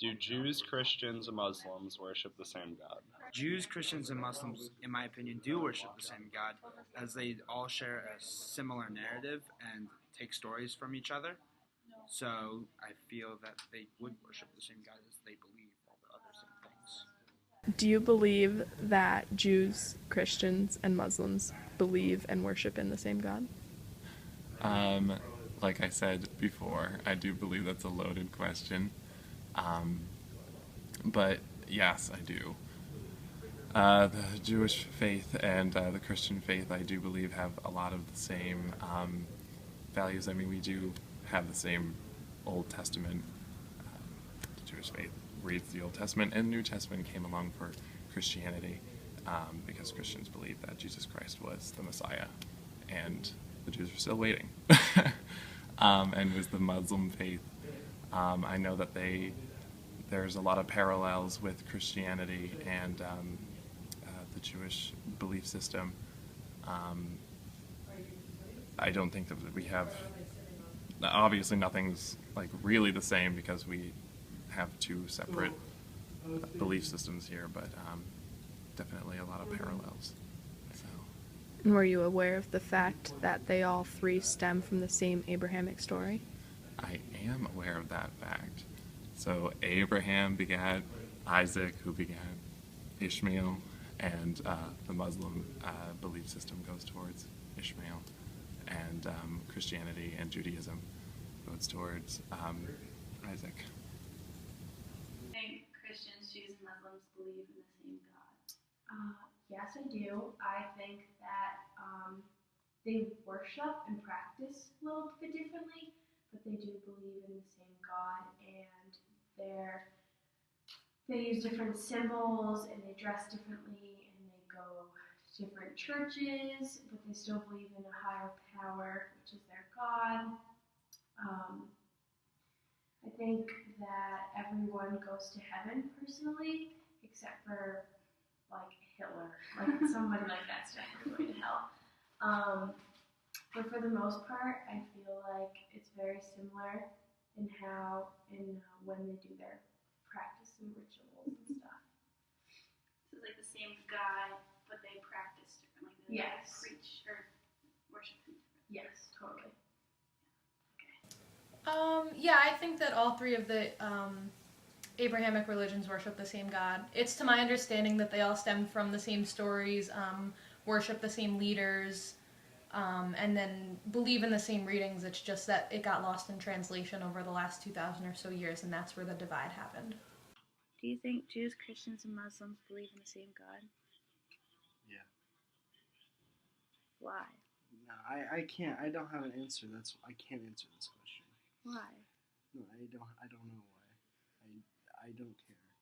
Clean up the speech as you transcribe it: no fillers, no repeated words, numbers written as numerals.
Do Jews, Christians, and Muslims worship the same God? Jews, Christians, and Muslims, in my opinion, do worship the same God, as they all share a similar narrative and take stories from each other. So I feel that they would worship the same God as they believe all the other same things. Do you believe that Jews, Christians, and Muslims believe and worship in the same God? Like I said before, I do believe that's a loaded question. But yes, I do. The Jewish faith and the Christian faith, I do believe, have a lot of the same values. I mean, we do have the same Old Testament. The Jewish faith reads the Old Testament, and the New Testament came along for Christianity because Christians believe that Jesus Christ was the Messiah, and the Jews are still waiting. And with the Muslim faith, I know that there's a lot of parallels with Christianity and the Jewish belief system. I don't think that we have, obviously nothing's like really the same because we have two separate belief systems here, but definitely a lot of parallels. So. And were you aware of the fact that they all three stem from the same Abrahamic story? I am aware of that fact. So Abraham begat Isaac, who begat Ishmael, and the Muslim belief system goes towards Ishmael, and Christianity and Judaism goes towards Isaac. I think Christians, Jews, and Muslims believe in the same God. Yes, I do. I think that they worship and practice a little bit differently, but they do believe in the same God, and they use different symbols, and they dress differently, and they go to different churches, but they still believe in a higher power, which is their God. I think that everyone goes to heaven personally, except for like Hitler, like somebody like that's definitely going to hell. But for the most part, I feel like it's very similar in when they do their practice and rituals and stuff. So it's like the same God, but they practice differently. They Yes. preach or worship him differently. Yes, totally. Yeah, I think that all three of the Abrahamic religions worship the same God. It's to my understanding that they all stem from the same stories, worship the same leaders, and then believe in the same readings. It's just that it got lost in translation over the last 2,000 or so years, and that's where the divide happened. Do you think Jews, Christians, and Muslims believe in the same God? Yeah. Why? No, I can't. I don't have an answer. I can't answer this question. Why? No, I don't know why. I don't care.